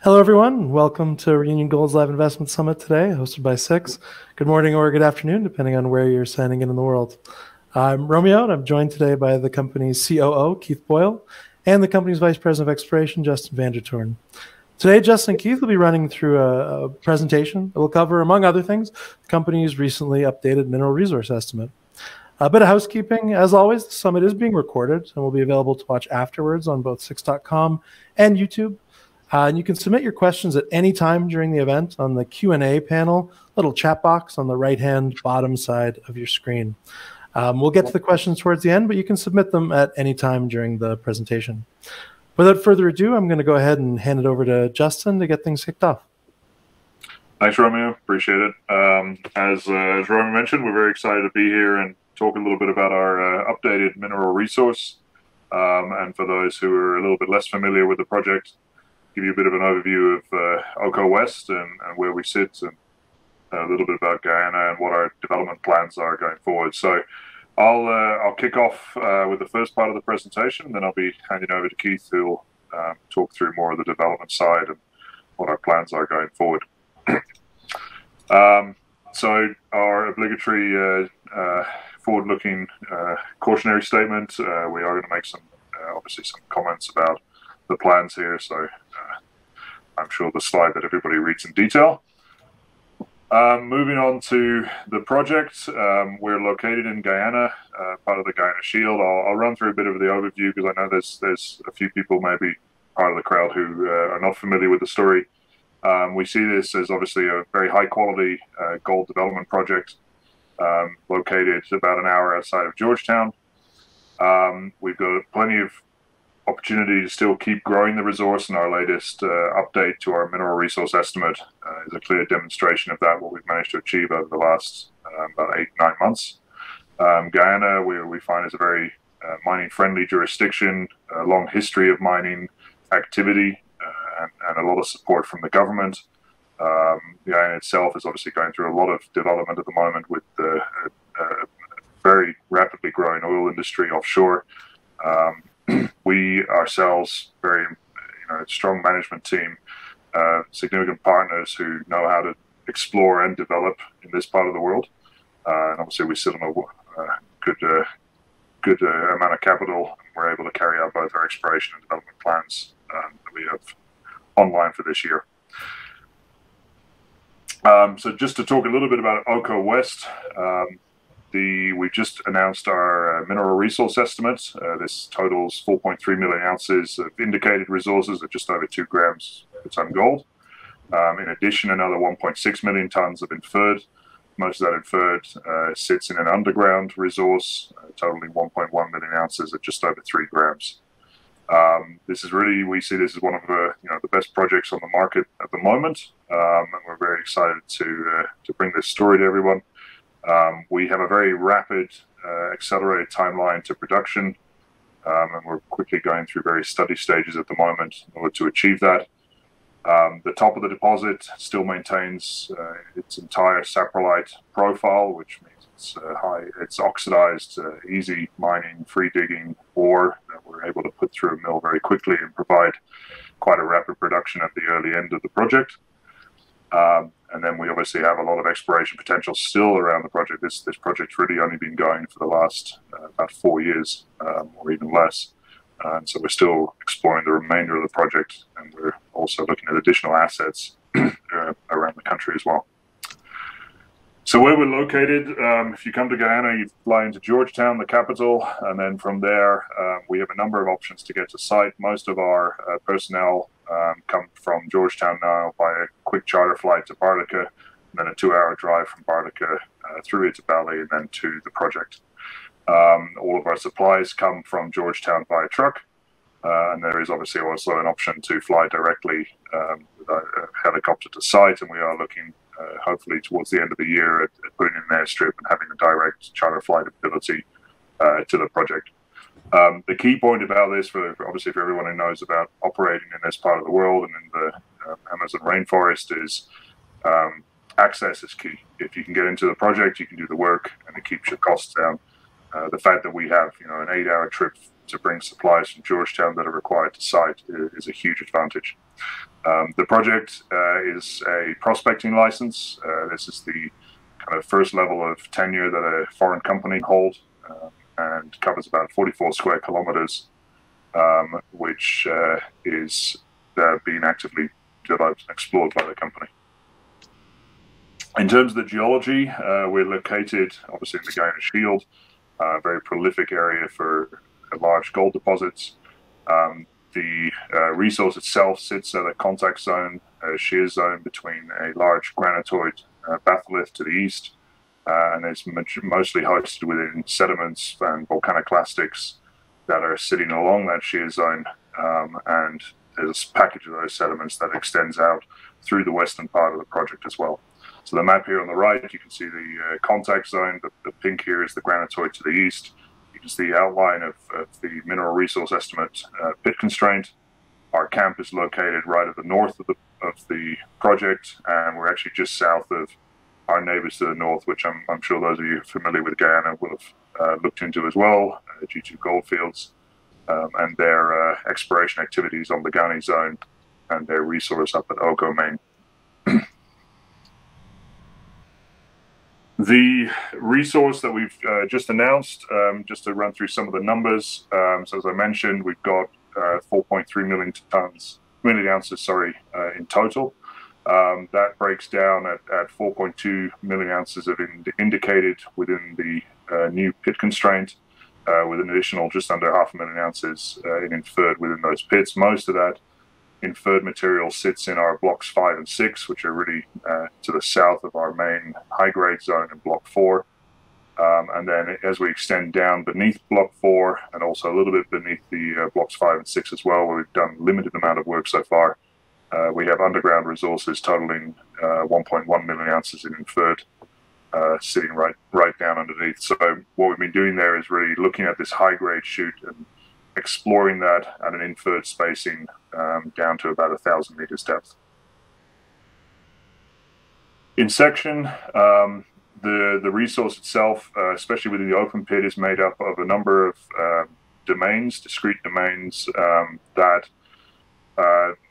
Hello, everyone. Welcome to Reunion Gold's Live Investment Summit today, hosted by Six. Good morning or good afternoon, depending on where you're signing in the world. I'm Romeo, and I'm joined today by the company's COO, Keith Boyle, and the company's Vice President of Exploration, Justin Vandertoorn. Today, Justin and Keith will be running through a presentation that will cover, among other things, the company's recently updated mineral resource estimate. A bit of housekeeping. As always, the summit is being recorded and will be available to watch afterwards on both Six.com and YouTube. And you can submit your questions at any time during the event on the Q&A panel, little chat box on the right-hand bottom side of your screen. We'll get to the questions towards the end, but you can submit them at any time during the presentation. Without further ado, I'm going to go ahead and hand it over to Justin to get things kicked off. Thanks, Romeo. Appreciate it. As Romeo mentioned, we're very excited to be here and talk a little bit about our updated mineral resource. And for those who are a little bit less familiar with the project, give you a bit of an overview of Oko West and where we sit, and a little bit about Guyana and what our development plans are going forward. So I'll kick off with the first part of the presentation, then I'll be handing over to Keith, who'll talk through more of the development side and what our plans are going forward. So our obligatory forward-looking cautionary statement. We are going to make some, obviously, some comments about the plans here, so I'm sure the slide that everybody reads in detail. Moving on to the project, we're located in Guyana, part of the Guyana Shield. I'll run through a bit of the overview because I know there's a few people maybe part of the crowd who are not familiar with the story. We see this as obviously a very high quality gold development project located about an hour outside of Georgetown. We've got plenty of opportunity to still keep growing the resource, and our latest update to our mineral resource estimate is a clear demonstration of that, what we've managed to achieve over the last about 8-9 months. Guyana, we find, is a very mining-friendly jurisdiction, a long history of mining activity, and a lot of support from the government. Guyana itself is obviously going through a lot of development at the moment with the very rapidly growing oil industry offshore. We ourselves, very strong management team, significant partners who know how to explore and develop in this part of the world. And obviously we sit on a good amount of capital, and we're able to carry out both our exploration and development plans that we have online for this year. So just to talk a little bit about Oko West, we've just announced our mineral resource estimates. This totals 4.3 million ounces of indicated resources at just over 2 grams per ton gold. In addition, another 1.6 million tons of inferred. Most of that inferred sits in an underground resource, totaling 1.1 million ounces at just over 3 grams. This is really, we see this as one of the best projects on the market at the moment, and we're very excited to bring this story to everyone. We have a very rapid, accelerated timeline to production, and we're quickly going through various study stages at the moment in order to achieve that. The top of the deposit still maintains its entire saprolite profile, which means it's oxidized, easy mining, free digging ore that we're able to put through a mill very quickly and provide quite a rapid production at the early end of the project. And then we obviously have a lot of exploration potential still around the project. This project's really only been going for the last about 4 years, or even less. And so we're still exploring the remainder of the project, and we're also looking at additional assets around the country as well. So where we're located, if you come to Guyana, you fly into Georgetown, the capital, and then from there, we have a number of options to get to site. Most of our personnel come from Georgetown now by a quick charter flight to Bartica, and then a 2-hour drive from Bartica through Ita Valley and then to the project. All of our supplies come from Georgetown by truck, and there is obviously also an option to fly directly with a helicopter to site, and we are looking hopefully towards the end of the year at putting in an airstrip and having a direct charter flight ability to the project. The key point about this, obviously for everyone who knows about operating in this part of the world and in the Amazon rainforest, is access is key. If you can get into the project, you can do the work, and it keeps your costs down. The fact that we have an 8-hour trip to bring supplies from Georgetown that are required to site is a huge advantage. The project is a prospecting license. This is the kind of first level of tenure that a foreign company holds, and covers about 44 square kilometers, which is being actively developed and explored by the company. In terms of the geology, we're located obviously in the Guyana Shield, a very prolific area for large gold deposits. The resource itself sits at a contact zone, a shear zone between a large granitoid batholith to the east, and it's mostly hosted within sediments and volcaniclastics that are sitting along that shear zone, and there's a package of those sediments that extends out through the western part of the project as well. So the map here on the right, you can see the contact zone. The pink here is the granitoid to the east. You can see the outline of the mineral resource estimate pit constraint. Our camp is located right at the north of the project, and we're actually just south of our neighbors to the north, which I'm sure those of you familiar with Guyana will have looked into as well, G2 Goldfields, and their exploration activities on the Ghani zone and their resource up at Oko Main. The resource that we've just announced, just to run through some of the numbers. So as I mentioned, we've got 4.3 million ounces in total. That breaks down at 4.2 million ounces of indicated within the new pit constraint, with an additional just under 500,000 ounces in inferred within those pits. Most of that inferred material sits in our blocks 5 and 6, which are really to the south of our main high-grade zone in block 4. And then as we extend down beneath block 4 and also a little bit beneath the blocks 5 and 6 as well, where we've done limited amount of work so far, we have underground resources totaling 1.1 million ounces in inferred, sitting right down underneath. So what we've been doing there is really looking at this high-grade shoot and exploring that at an inferred spacing down to about 1,000 meters depth. In section, the resource itself, especially within the open pit, is made up of a number of domains, discrete domains, that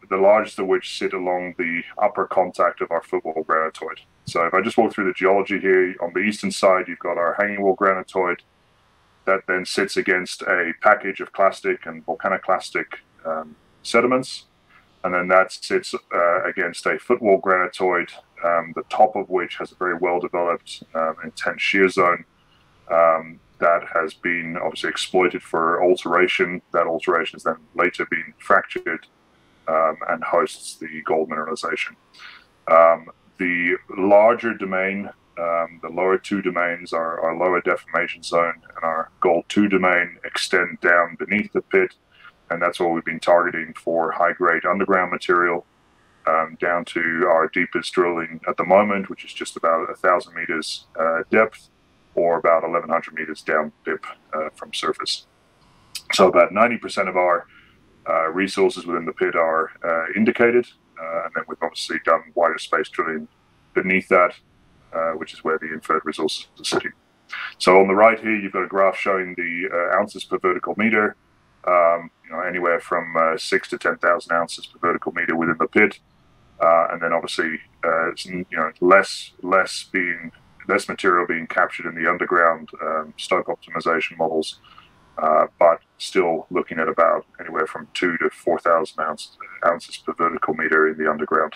the largest of which sit along the upper contact of our footwall granitoid. So if I just walk through the geology here, on the eastern side, you've got our hanging wall granitoid that then sits against a package of clastic and volcaniclastic sediments. And then that sits against a footwall granitoid, the top of which has a very well-developed intense shear zone that has been obviously exploited for alteration. That alteration has then later been fractured and hosts the gold mineralization. The larger domain, the lower two domains, our lower deformation zone and our gold 2 domain, extend down beneath the pit, and that's what we've been targeting for high-grade underground material, down to our deepest drilling at the moment, which is just about 1,000 meters depth, or about 1,100 meters down dip from surface. So about 90% of our resources within the pit are indicated, and then we've obviously done wider space drilling beneath that, which is where the inferred resources are sitting. So on the right here, you've got a graph showing the ounces per vertical meter, anywhere from 6 to 10,000 ounces per vertical meter within the pit, and then obviously less material being captured in the underground stope optimization models, but still looking at about anywhere from 2 to 4,000 ounces per vertical meter in the underground.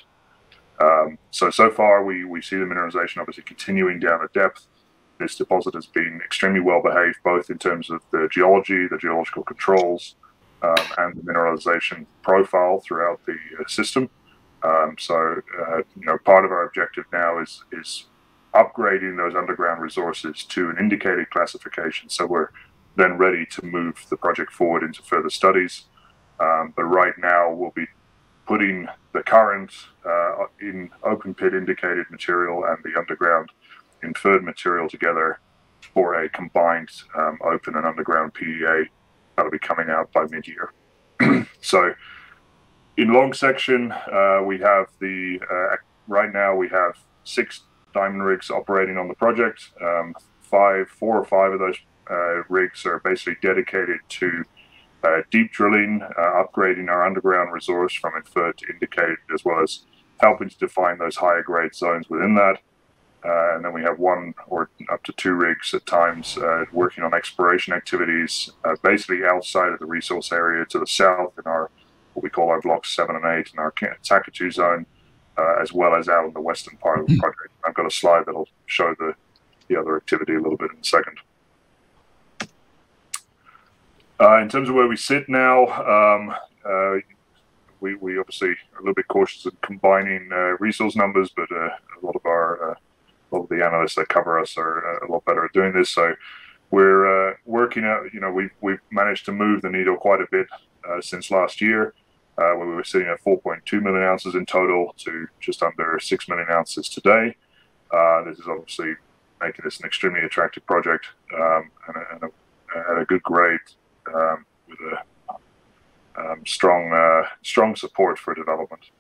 So far we see the mineralization obviously continuing down at depth. This deposit has been extremely well behaved, both in terms of the geology, the geological controls, and the mineralization profile throughout the system. Part of our objective now is upgrading those underground resources to an indicated classification, so we're then ready to move the project forward into further studies. But right now we'll be putting the current in open pit indicated material and the underground inferred material together for a combined open and underground PEA that'll be coming out by mid-year. So in long section, we have right now we have 6 diamond rigs operating on the project. 4 or 5 of those rigs are basically dedicated to deep drilling, upgrading our underground resource from inferred to indicated, as well as helping to define those higher grade zones within that. And then we have 1 or up to 2 rigs at times working on exploration activities, basically outside of the resource area to the south in our, what we call our blocks 7 and 8 in our Takatu zone, as well as out in the western part of the project. I've got a slide that'll show the other activity a little bit in a second. In terms of where we sit now, we obviously are a little bit cautious in combining resource numbers, but a lot of the analysts that cover us are a lot better at doing this. So we're working out, we've managed to move the needle quite a bit since last year, where we were sitting at 4.2 million ounces in total to just under 6 million ounces today. This is obviously making this an extremely attractive project and a good grade with a strong support for development.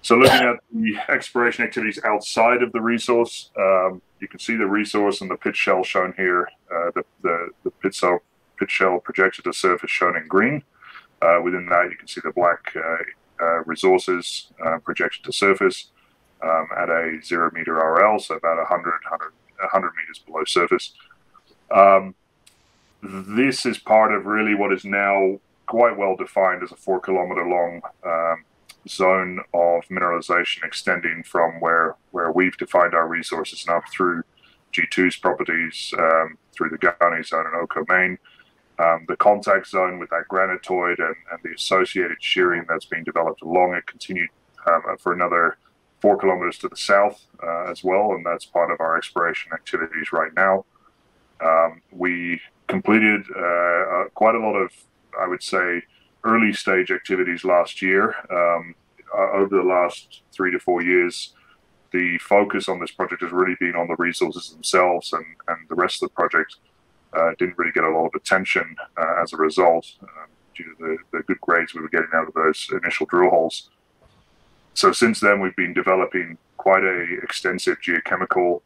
So looking at the exploration activities outside of the resource, you can see the resource and the pit shell shown here. The pit shell projected to surface shown in green. Within that, you can see the black resources projected to surface at a 0 meter RL, so about 100 meters below surface. This is part of really what is now quite well defined as a 4 kilometer long zone of mineralization extending from where we've defined our resources and up through G2's properties, through the Ghani zone and Oko main. The contact zone with that granitoid and the associated shearing that's being developed along it continued for another 4 kilometers to the south as well, and that's part of our exploration activities right now. We completed quite a lot of, I would say, early stage activities last year. Over the last 3 to 4 years, the focus on this project has really been on the resources themselves, and the rest of the project didn't really get a lot of attention as a result due to the good grades we were getting out of those initial drill holes. So since then, we've been developing quite a extensive geochemical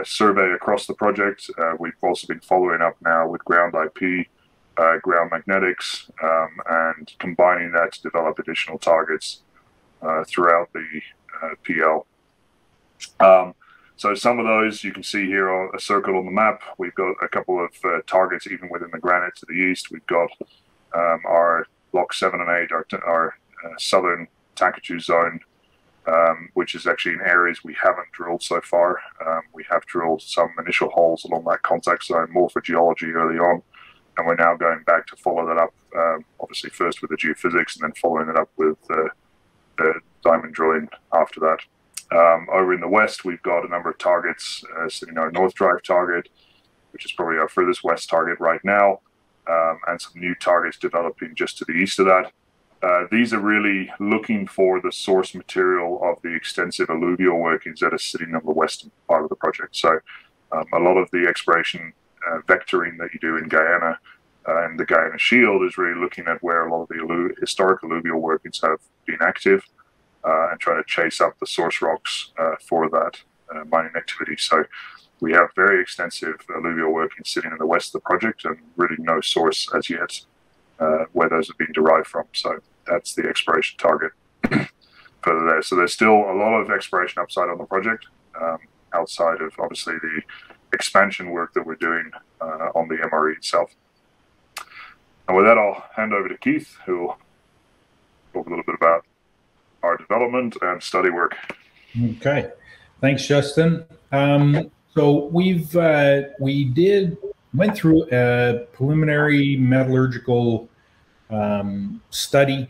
survey across the project. We've also been following up now with ground IP, ground magnetics, and combining that to develop additional targets throughout the PL. So some of those you can see here are a circle on the map. We've got a couple of targets even within the granite to the east. We've got our block 7 and 8, our southern Takatu zone, which is actually in areas we haven't drilled so far. We have drilled some initial holes along that contact zone, more for geology early on, and we're now going back to follow that up, obviously first with the geophysics and then following it up with the diamond drilling after that. Over in the west, we've got a number of targets sitting our North Drive target, which is probably our furthest west target right now, and some new targets developing just to the east of that. These are really looking for the source material of the extensive alluvial workings that are sitting on the western part of the project. So a lot of the exploration vectoring that you do in Guyana and the Guyana Shield is really looking at where a lot of the historic alluvial workings have been active and trying to chase up the source rocks for that mining activity. So we have very extensive alluvial workings sitting in the west of the project and really no source as yet where those have been derived from. So that's the exploration target further there. So there's still a lot of exploration upside on the project, outside of obviously the expansion work that we're doing on the MRE itself. And with that, I'll hand over to Keith, who will talk a little bit about our development and study work. Okay, thanks, Justin. So we went through a preliminary metallurgical study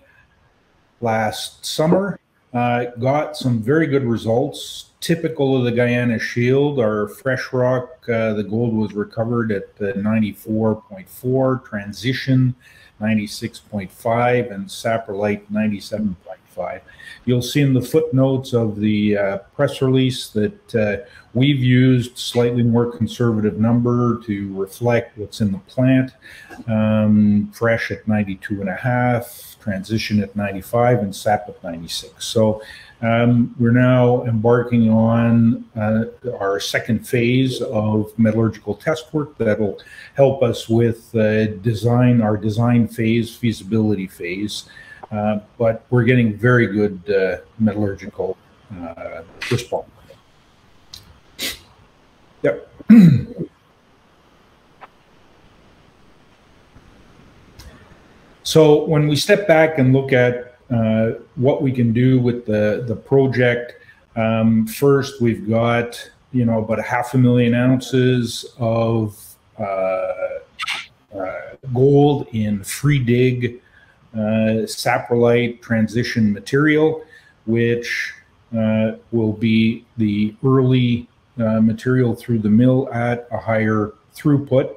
last summer. Got some very good results, typical of the Guyana Shield. Our fresh rock, the gold was recovered at the 94.4, transition 96.5, and saprolite 97.5. You'll see in the footnotes of the press release that we've used slightly more conservative number to reflect what's in the plant. Fresh at 92.5, transition at 95, and sap at 96. So We're now embarking on our second phase of metallurgical test work that will help us with our design phase, feasibility phase. But we're getting very good metallurgical response. Yep. So when we step back and look at what we can do with the project, first we've got about 500,000 ounces of gold in free dig saprolite transition material, which will be the early material through the mill at a higher throughput,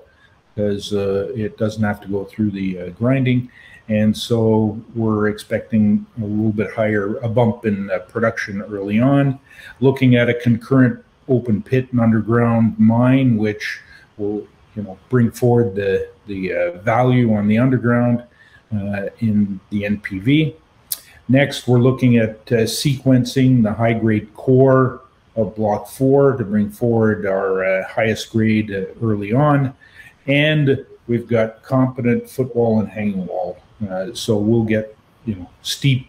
because it doesn't have to go through the grinding. And so we're expecting a little bit higher, a bump in production early on. Looking at a concurrent open pit and underground mine, which will bring forward the value on the underground in the NPV. Next, we're looking at sequencing the high-grade core of Block 4 to bring forward our highest grade early on. And we've got competent footwall and hanging wall. So we'll get steep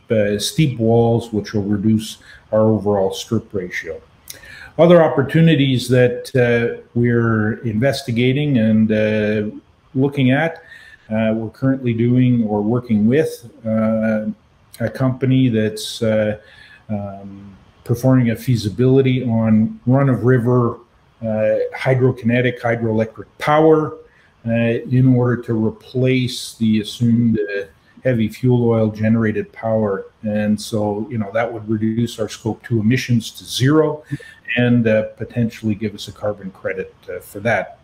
walls, which will reduce our overall strip ratio. Other opportunities that we're investigating and looking at, we're currently doing or working with a company that's performing a feasibility on run-of-river hydrokinetic hydroelectric power in order to replace the assumed heavy fuel oil generated power. And so, that would reduce our Scope 2 emissions to 0 and potentially give us a carbon credit for that.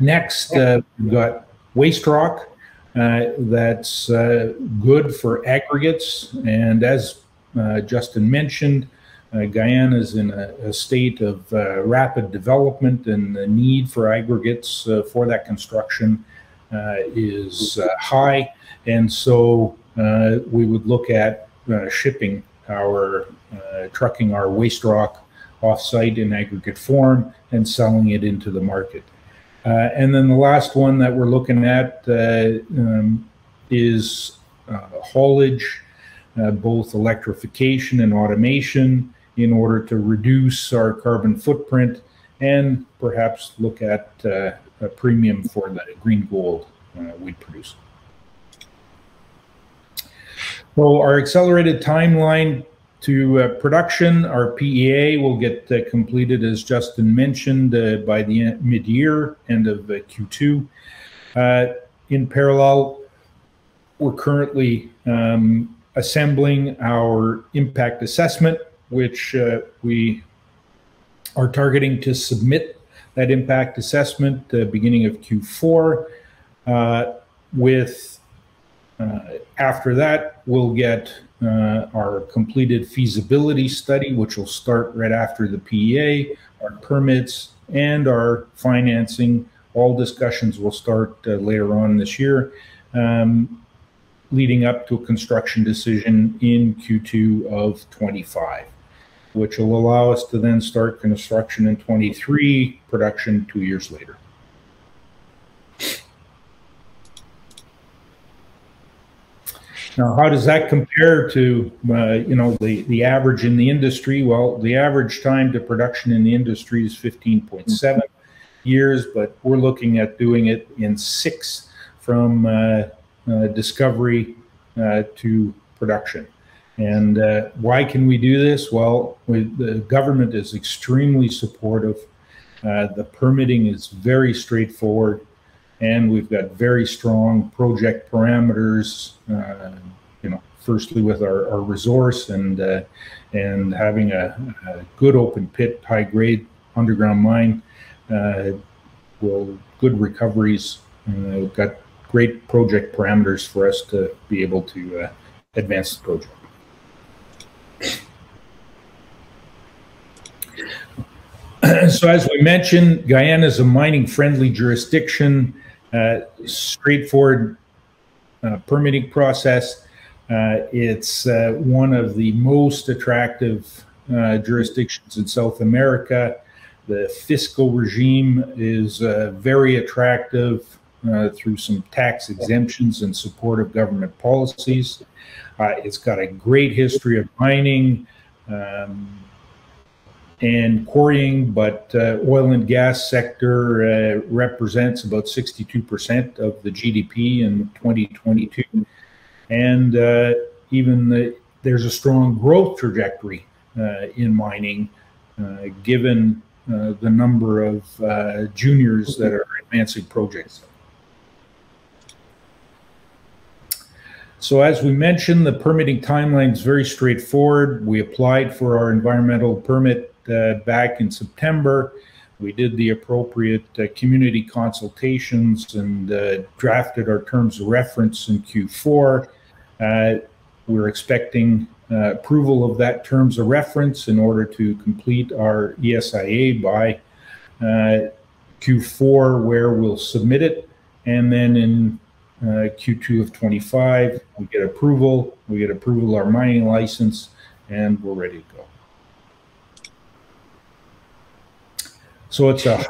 Next, we've got waste rock that's good for aggregates. And as Justin mentioned, Guyana is in a state of rapid development, and the need for aggregates for that construction is high. And so we would look at shipping trucking our waste rock off-site in aggregate form and selling it into the market. And then the last one that we're looking at is haulage, both electrification and automation, in order to reduce our carbon footprint and perhaps look at a premium for the green gold we'd produce. So our accelerated timeline to production, our PEA will get completed, as Justin mentioned, by the mid-year, end of Q2. In parallel, we're currently assembling our impact assessment, which we are targeting to submit that impact assessment beginning of Q4. After that, we'll get our completed feasibility study, which will start right after the PEA, our permits, and our financing. All discussions will start later on this year, leading up to a construction decision in Q2 of 25, which will allow us to then start construction in 23, production 2 years later. Now, how does that compare to, the average in the industry? Well, the average time to production in the industry is 15.7 years, but we're looking at doing it in 6 from discovery to production. And why can we do this? Well, the government is extremely supportive. The permitting is very straightforward. And we've got very strong project parameters, firstly with our resource and having a good open pit, high grade underground mine, good recoveries. We've got great project parameters for us to be able to advance the project. So as we mentioned, Guyana is a mining-friendly jurisdiction, straightforward permitting process. It's one of the most attractive jurisdictions in South America. The fiscal regime is very attractive through some tax exemptions and support of government policies. It's got a great history of mining and quarrying, but oil and gas sector represents about 62% of the GDP in 2022. And there's a strong growth trajectory in mining, given the number of juniors that are advancing projects. So as we mentioned, the permitting timeline is very straightforward. We applied for our environmental permit back in September. We did the appropriate community consultations and drafted our terms of reference in Q4. We're expecting approval of that terms of reference in order to complete our ESIA by Q4, where we'll submit it. And then in Q2 of 25, we get approval of our mining license, and we're ready to go. So it's a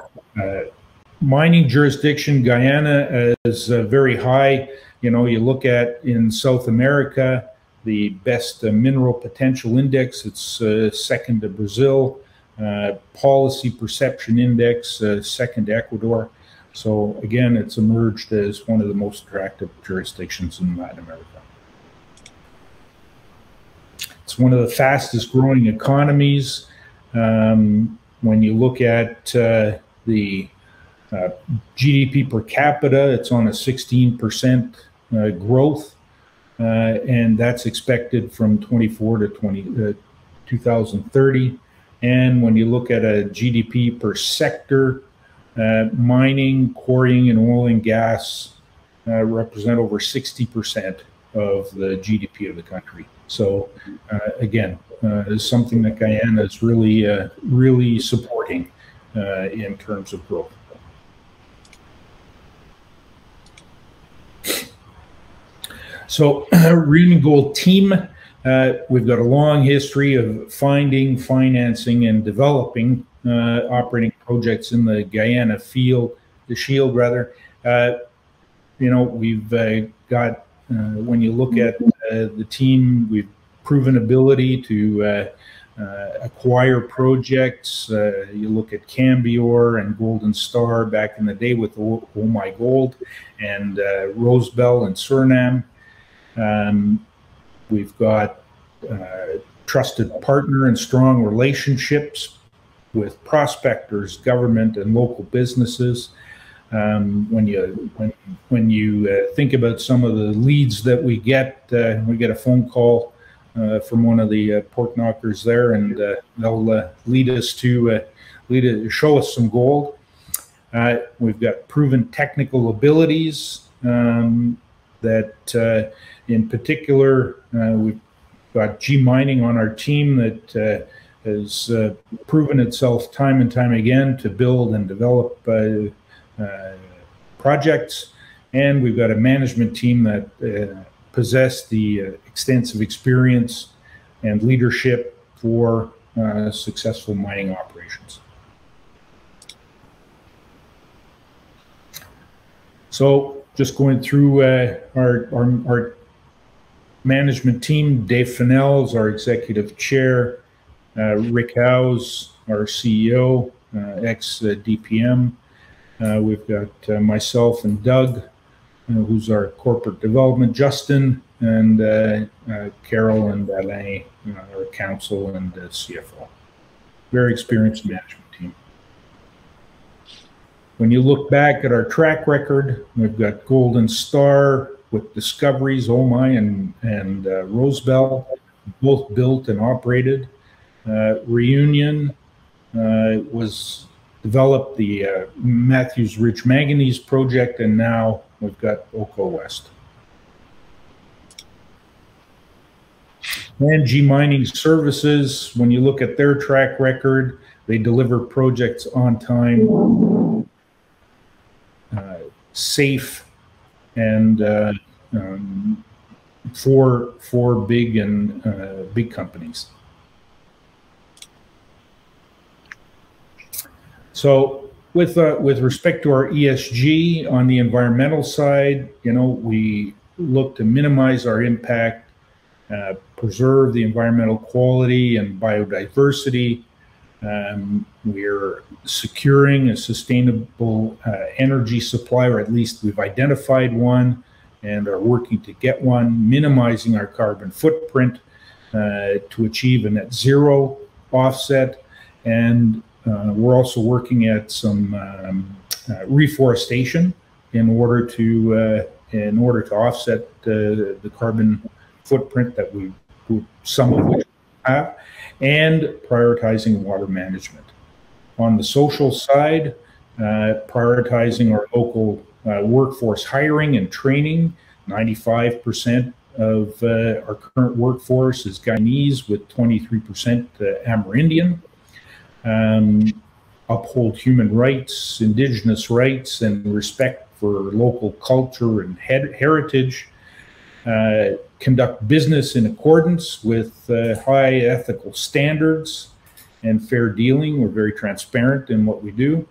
mining jurisdiction. Guyana is very high. You know, you look at in South America, the best mineral potential index, it's second to Brazil. Policy perception index, second to Ecuador. So again, it's emerged as one of the most attractive jurisdictions in Latin America. It's one of the fastest growing economies. When you look at the GDP per capita, it's on a 16% growth, and that's expected from 24 to 2030. And when you look at a GDP per sector, mining, quarrying, and oil and gas represent over 60% of the GDP of the country. So again, is something that Guyana is really supporting in terms of growth. So Reunion Gold team, we've got a long history of finding, financing, and developing operating projects in the Guyana field, the Shield rather. You know, we've got, when you look at the team, we've proven ability to acquire projects. You look at Cambior and Golden Star back in the day with Oh My Gold, and Rosebel and Suriname. We've got trusted partner and strong relationships with prospectors, government, and local businesses. When you think about some of the leads that we get a phone call from one of the port knockers there, and they'll lead us to show us some gold. We've got proven technical abilities that, in particular, we've got G Mining on our team that has proven itself time and time again to build and develop projects, and we've got a management team that possess the extensive experience and leadership for successful mining operations. So just going through our management team, Dave Fennell is our executive chair, Rick Howes, our CEO, ex-DPM. We've got myself and Doug, who's our corporate development, Justin, and Carol and Alain, our counsel and CFO. Very experienced management team. When you look back at our track record, we've got Golden Star with discoveries, Omai and Rosebel, both built and operated. Reunion was developed the Matthews Ridge Manganese project, and now we've got Oko West. And G Mining Services, when you look at their track record, they deliver projects on time, safe, and for big companies. So with respect to our ESG on the environmental side, we look to minimize our impact, preserve the environmental quality and biodiversity. We're securing a sustainable energy supply, or at least we've identified one and are working to get one, minimizing our carbon footprint to achieve a net zero offset. And we're also working at some reforestation in order to offset the carbon footprint that some of which we have, and prioritizing water management. On the social side, prioritizing our local workforce hiring and training. 95% of our current workforce is Guyanese, with 23% Amerindian. Uphold human rights, indigenous rights, and respect for local culture and heritage. Conduct business in accordance with high ethical standards and fair dealing. We're very transparent in what we do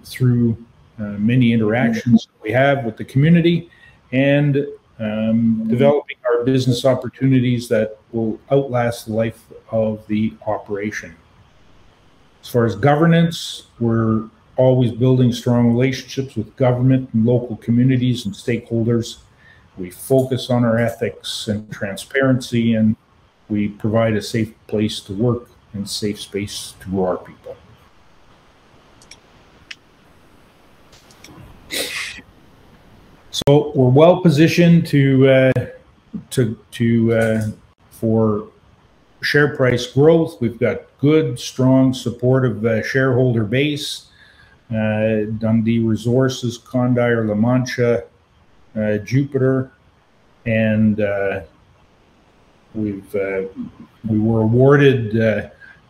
through many interactions we have with the community, and developing our business opportunities that will outlast the life of the operation. As far as governance, we're always building strong relationships with government and local communities and stakeholders. We focus on our ethics and transparency, and we provide a safe place to work and safe space to grow our people. So we're well positioned for share price growth. We've got good, strong, supportive shareholder base. Dundee Resources, Condire, La Mancha, Jupiter, and we were awarded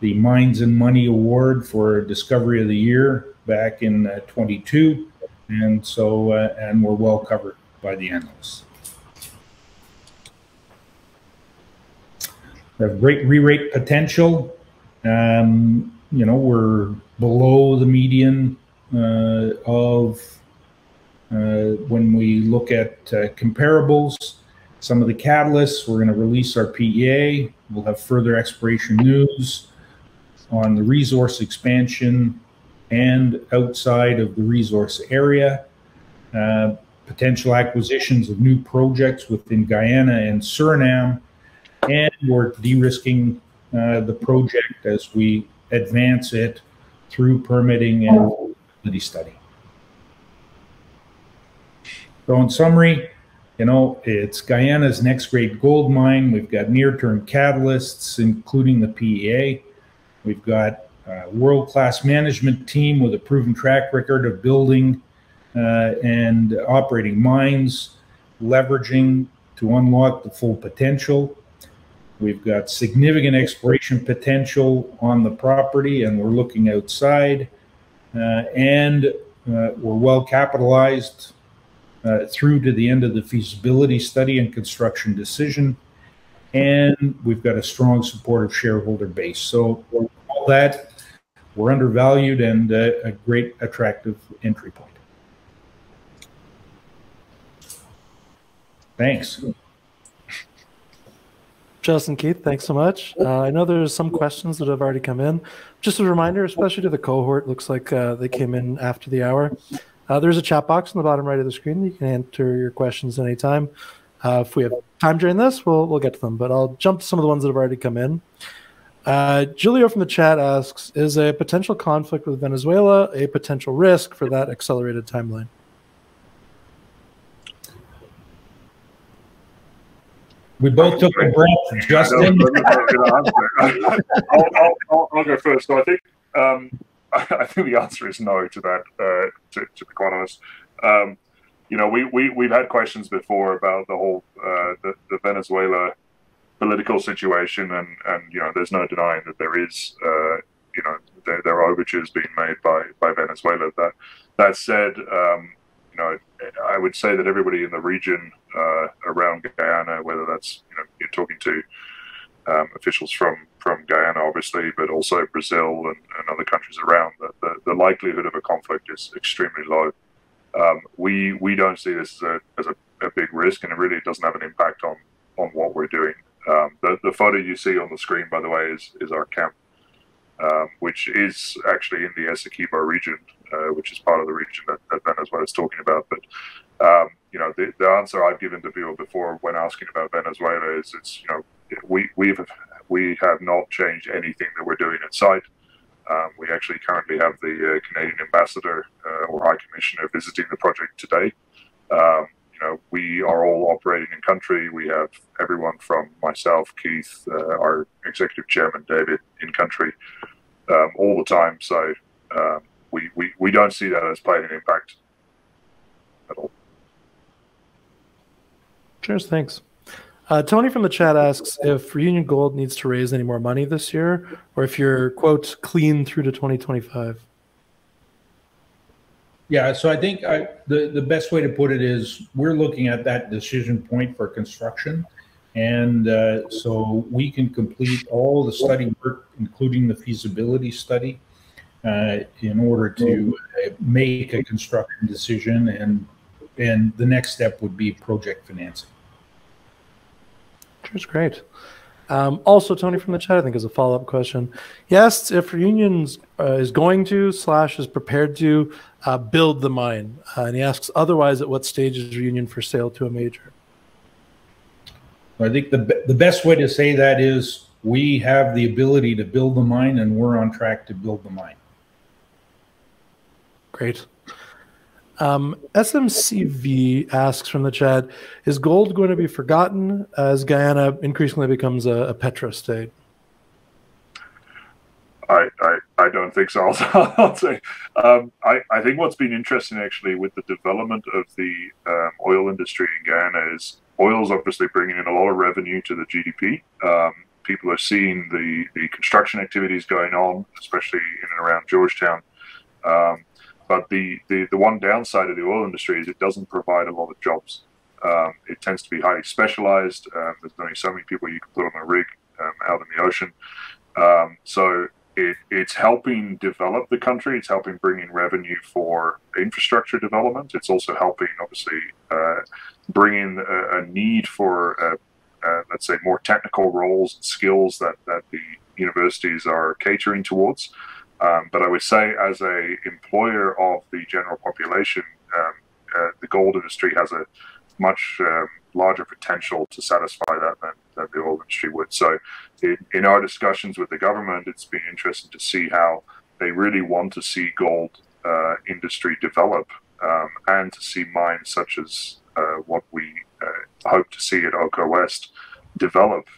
the Mines and Money Award for Discovery of the Year back in 22, and so and we're well covered by the analysts. We have great re-rate potential. We're below the median of when we look at comparables. Some of the catalysts, we're going to release our PEA. We'll have further exploration news on the resource expansion and outside of the resource area. Potential acquisitions of new projects within Guyana and Suriname. And we're de-risking the project as we advance it through permitting and feasibility study. So in summary, it's Guyana's next great gold mine. We've got near-term catalysts, including the PEA. We've got a world-class management team with a proven track record of building and operating mines, leveraging to unlock the full potential. We've got significant exploration potential on the property, and we're looking outside. And we're well capitalized through to the end of the feasibility study and construction decision. And we've got a strong supportive shareholder base. So all that, we're undervalued and a great attractive entry point. Thanks. Justin, Keith, thanks so much. I know there's some questions that have already come in. Just a reminder, especially to the cohort, looks like they came in after the hour. There's a chat box on the bottom right of the screen. You can enter your questions anytime. If we have time during this, we'll get to them, but I'll jump to some of the ones that have already come in. Julio from the chat asks, is a potential conflict with Venezuela a potential risk for that accelerated timeline? We both took a breath, Justin. I'll go first. So I think the answer is no to that. To be quite honest, we've had questions before about the whole the Venezuela political situation, and there's no denying that there is there are overtures being made by Venezuela. That said, I would say that everybody in the region around Guyana, whether that's you're talking to officials from Guyana, obviously, but also Brazil and other countries around, the likelihood of a conflict is extremely low. We don't see this as a big risk, and it really doesn't have an impact on what we're doing. The photo you see on the screen, by the way, is our camp, which is actually in the Essequibo region, which is part of the region that Venezuela is talking about. But the answer I've given to people before when asking about Venezuela is we have not changed anything that we're doing at site. We actually currently have the Canadian ambassador or high commissioner visiting the project today. We are all operating in country. We have everyone from myself, Keith, our executive chairman, David, in country all the time. So we don't see that as playing an impact at all. Cheers, thanks. Tony from the chat asks if Reunion Gold needs to raise any more money this year, or if you're, quote, clean through to 2025. Yeah, so I think the best way to put it is we're looking at that decision point for construction. And so we can complete all the study work, including the feasibility study, in order to make a construction decision. And the next step would be project financing. That's great. Also, Tony from the chat, I think, is a follow-up question. He asks if Reunion is going to / is prepared to build the mine. And he asks, otherwise, at what stage is Reunion for sale to a major? I think the best way to say that is we have the ability to build the mine, and we're on track to build the mine. Great. SMCV asks from the chat, is gold going to be forgotten as Guyana increasingly becomes a petrostate? I don't think so. I'll say I think what's been interesting actually with the development of the oil industry in Guyana is oil's obviously bringing in a lot of revenue to the GDP. People are seeing the construction activities going on, especially in and around Georgetown. But the one downside of the oil industry is it doesn't provide a lot of jobs. It tends to be highly specialized. There's only so many people you can put on a rig out in the ocean. So it's helping develop the country. It's helping bring in revenue for infrastructure development. It's also helping, obviously, bring in a need for, let's say, more technical roles and skills that the universities are catering towards. But I would say as a employer of the general population, the gold industry has a much larger potential to satisfy that than the oil industry would. So in our discussions with the government, it's been interesting to see how they really want to see gold industry develop and to see mines such as what we hope to see at Oko West develop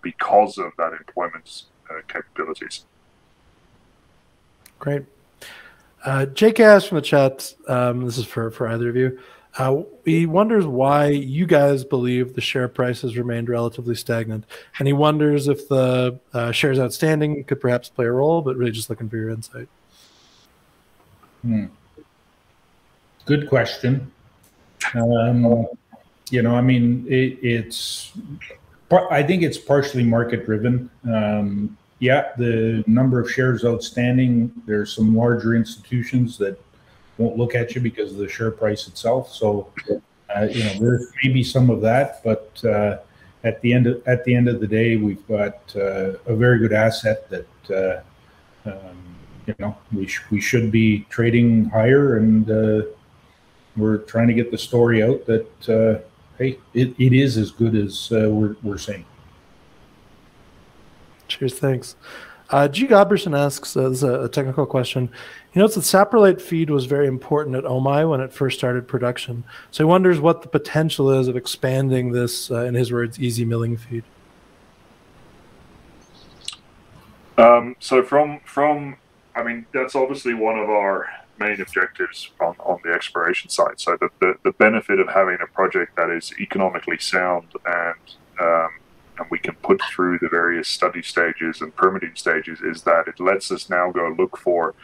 because of that employment capabilities. Great. Jake asks from the chat, this is for either of you, he wonders why you guys believe the share price has remained relatively stagnant. And he wonders if the shares outstanding could perhaps play a role, but really just looking for your insight. Good question. I mean, I think it's partially market driven. Yeah, the number of shares outstanding, there's some larger institutions that won't look at you because of the share price itself. So, there may be some of that, but at the end of the day, we've got a very good asset that we should be trading higher, and we're trying to get the story out that hey, it is as good as we're saying. Cheers, thanks. G. Goberson asks, this is a technical question. He notes that saprolite feed was very important at OMI when it first started production. So he wonders what the potential is of expanding this, in his words, easy milling feed. So I mean, that's obviously one of our main objectives on the exploration side. So the benefit of having a project that is economically sound and we can put through the various study stages and permitting stages is that it lets us now go look for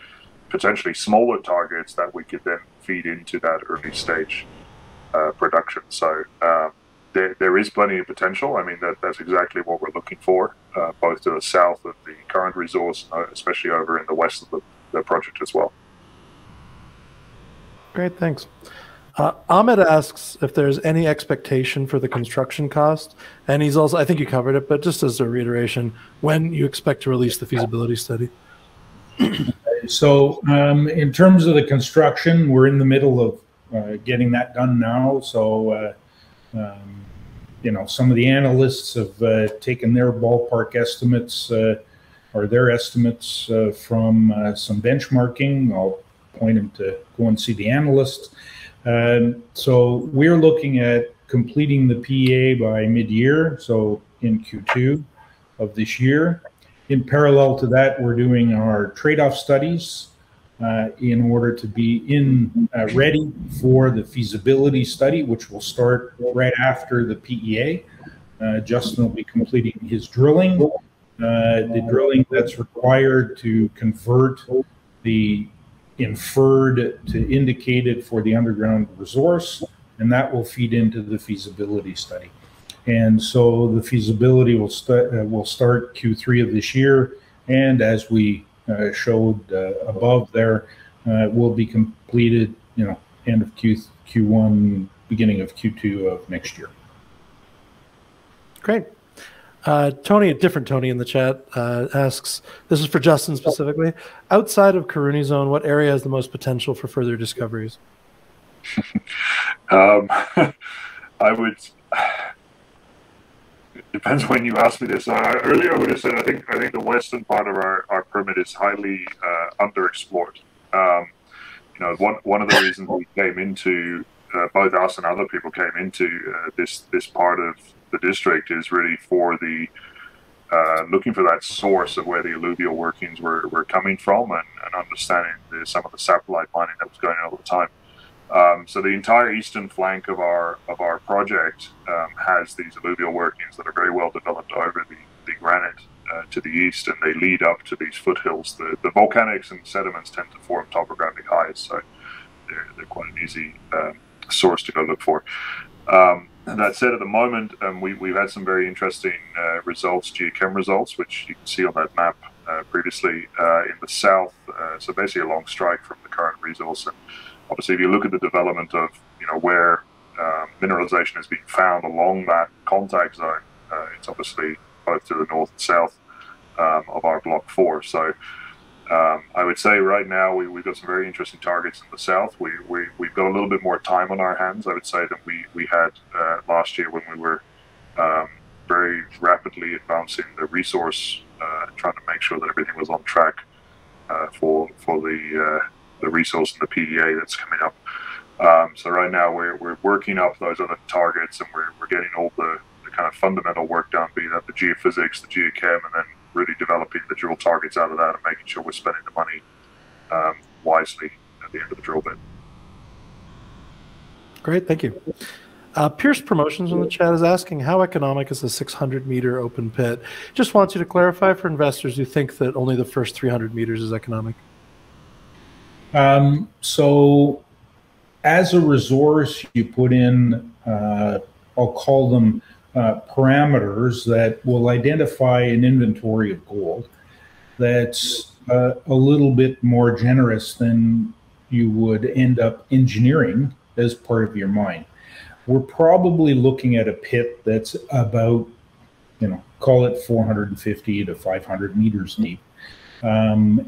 potentially smaller targets that we could then feed into that early stage production. So there is plenty of potential. I mean, that's exactly what we're looking for, both to the south of the current resource, especially over in the west of the project as well. Great, thanks. Ahmed asks if there's any expectation for the construction cost, and he's also, I think you covered it, but just as a reiteration, when you expect to release the feasibility study. So in terms of the construction, we're in the middle of getting that done now. So, you know, some of the analysts have taken their ballpark estimates or their estimates from some benchmarking. I'll point them to go and see the analysts. So we're looking at completing the PEA by mid-year, so in Q2 of this year. In parallel to that, we're doing our trade-off studies in order to be ready for the feasibility study, which will start right after the PEA. Justin will be completing his drilling, the drilling that's required to convert the inferred to indicated for the underground resource, and that will feed into the feasibility study. And so the feasibility will start Q3 of this year, and as we showed above there, will be completed, you know, end of Q1, beginning of Q2 of next year. Great. Tony, a different Tony in the chat, asks, this is for Justin specifically, outside of Karuni Zone, what area has the most potential for further discoveries? I would, it depends when you ask me this. Earlier I would have said I think the western part of our permit is highly underexplored. You know, one of the reasons we came into, both us and other people came into this part of the district is really for the looking for that source of where the alluvial workings were coming from, and understanding some of the satellite mining that was going on at the time. So the entire eastern flank of our project has these alluvial workings that are very well developed over the granite to the east, and they lead up to these foothills. The volcanics and sediments tend to form topographic highs, so they're quite an easy source to go look for. That said, at the moment, we've had some very interesting results, geochem results, which you can see on that map previously in the south. So basically a long strike from the current resource. And obviously, if you look at the development of, you know, where mineralization is being found along that contact zone, it's obviously both to the north and south of our Block 4. So I would say right now we've got some very interesting targets in the south. We've got a little bit more time on our hands, I would say, than we had last year when we were very rapidly advancing the resource, trying to make sure that everything was on track for the resource and the PEA that's coming up. So right now we're working up those other targets, and we're getting all the kind of fundamental work done, be that the geophysics, the geochem, and then really developing the drill targets out of that and making sure we're spending the money wisely at the end of the drill bit. Great, thank you. Pierce Promotions in the chat is asking, how economic is the 600-meter open pit? Just wants you to clarify for investors who think that only the first 300 meters is economic. So as a resource, you put in, I'll call them parameters that will identify an inventory of gold that's a little bit more generous than you would end up engineering as part of your mine. We're probably looking at a pit that's about, you know, call it 450 to 500 meters deep. And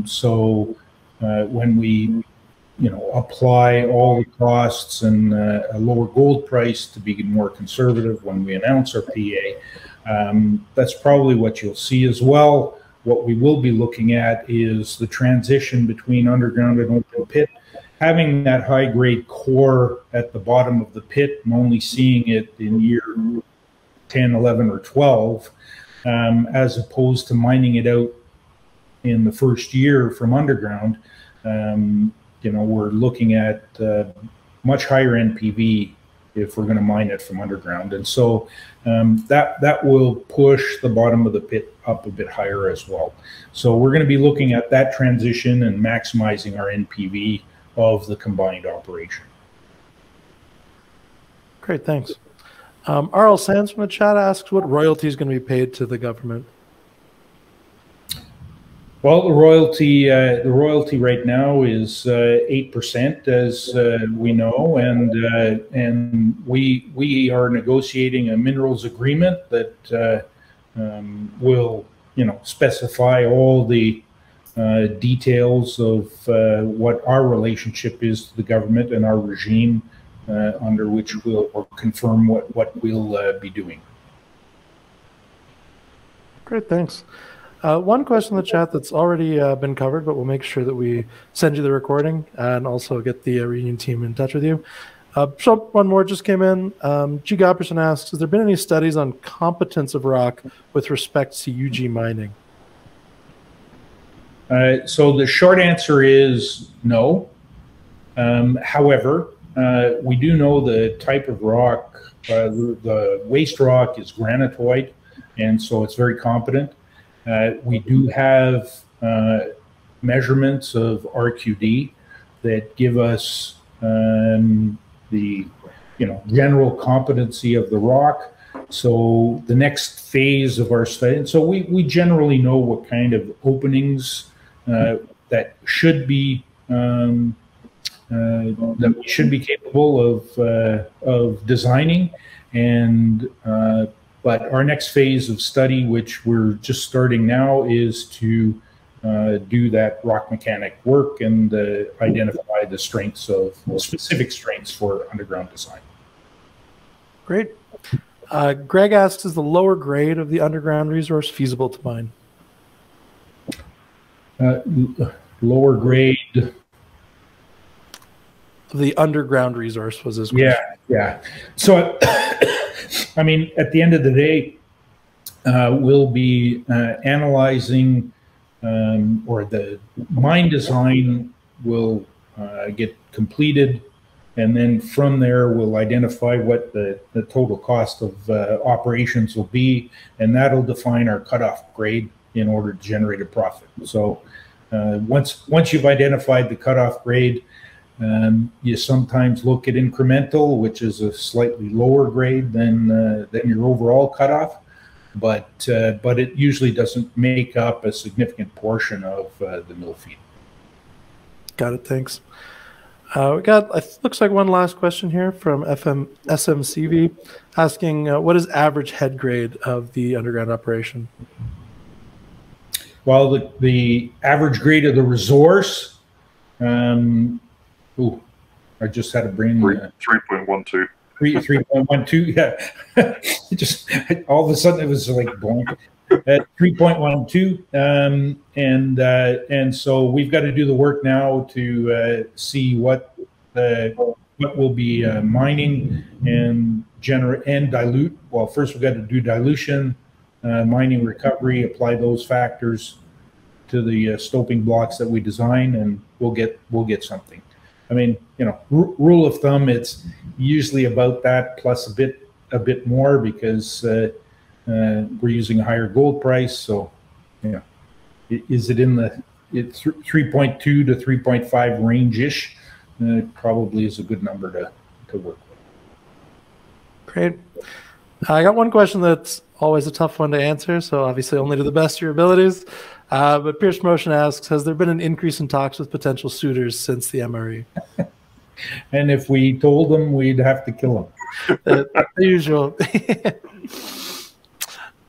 so when we, you know, apply all the costs and a lower gold price to be more conservative when we announce our PEA, that's probably what you'll see as well. What we will be looking at is the transition between underground and open pit, having that high-grade core at the bottom of the pit and only seeing it in year 10, 11, or 12, as opposed to mining it out in the first year from underground. You know, we're looking at much higher NPV if we're going to mine it from underground. And so that will push the bottom of the pit up a bit higher as well. So we're going to be looking at that transition and maximizing our NPV of the combined operation. Great, thanks. R.L. Sands from the chat asks what royalty is going to be paid to the government. Well, the royalty right now is 8%, as we know, and we are negotiating a minerals agreement that will, specify all the details of what our relationship is to the government and our regime under which we'll confirm what we'll be doing. Great, thanks. One question in the chat that's already been covered, but we'll make sure that we send you the recording and also get the reunion team in touch with you. So one more just came in. G. Gopperson asks, has there been any studies on competence of rock with respect to UG mining? So the short answer is no. However, we do know the type of rock. The waste rock is granitoid, and so it's very competent. We do have measurements of RQD that give us the general competency of the rock. So the next phase of our study, and so we generally know what kind of openings that should be capable of designing, and but our next phase of study, which we're just starting now, is to do that rock mechanic work and identify the strengths of specific strengths for underground design. Great. Greg asks, is the lower grade of the underground resource feasible to mine? Lower grade. The underground resource was his question. Yeah. So, I mean, at the end of the day, we'll be analyzing, or the mine design will get completed, and then from there we'll identify what the total cost of operations will be, and that'll define our cutoff grade in order to generate a profit. So once you've identified the cutoff grade, you sometimes look at incremental, which is a slightly lower grade than your overall cutoff, but it usually doesn't make up a significant portion of the mill feed. Got it. Thanks. We got, looks like one last question here from SMCV asking, what is average head grade of the underground operation? Well, the average grade of the resource, I just had a brain. 3.12. 3.12, yeah. Just all of a sudden it was like blank. At 3.12, and so we've got to do the work now to see what we'll be mining and generate and dilute. Well, first we've got to do dilution, mining, recovery, apply those factors to the stoping blocks that we design, and we'll get something. I mean, rule of thumb, it's usually about that plus a bit more, because we're using a higher gold price. So, is it in the 3.2 to 3.5 range-ish? Probably is a good number to work with. Great. I got one question that's always a tough one to answer, so obviously only to the best of your abilities. But Pierce Motion asks, has there been an increase in talks with potential suitors since the MRE? And if we told them, we'd have to kill them. The usual.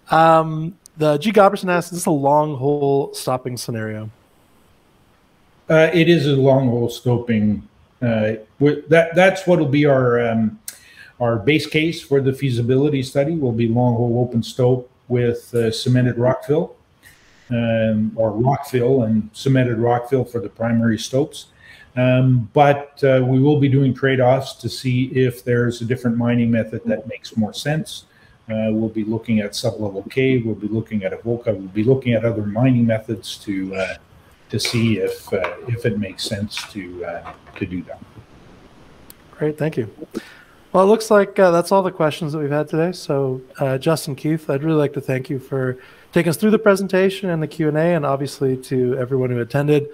The G. Gopperson asks, is this a long hole stopping scenario? It is a long hole stoping. That's what will be our base case for the feasibility study. Will be long hole open stope with cemented rockfill, or rockfill and cemented rockfill for the primary stopes. But we will be doing trade-offs to see if there's a different mining method that makes more sense. We'll be looking at sublevel cave. We'll be looking at Avoca. We'll be looking at other mining methods to see if it makes sense to do that. Great, thank you. Well, it looks like that's all the questions that we've had today. So, Justin, Keith, I'd really like to thank you for taking us through the presentation and the Q&A, and obviously to everyone who attended,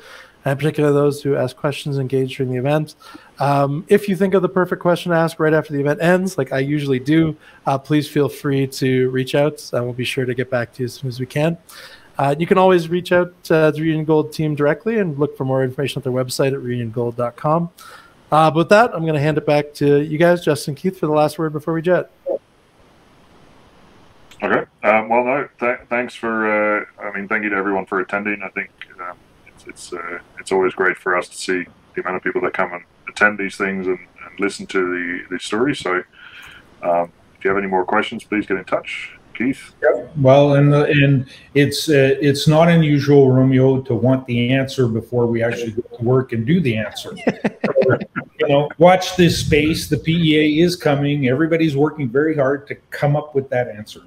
and particularly those who asked questions engaged during the event. If you think of the perfect question to ask right after the event ends, like I usually do, please feel free to reach out. We'll be sure to get back to you as soon as we can. You can always reach out to the Reunion Gold team directly and look for more information at their website at reuniongold.com. But with that, I'm going to hand it back to you guys, Justin, Keith, for the last word before we jet. Okay. Well, no, thanks for, thank you to everyone for attending. I think it's always great for us to see the amount of people that come and attend these things and listen to the stories. So if you have any more questions, please get in touch. Keith? Yeah. Well, and it's not unusual, Romeo, to want the answer before we actually go to work and do the answer. Watch this space. The PEA is coming. Everybody's working very hard to come up with that answer.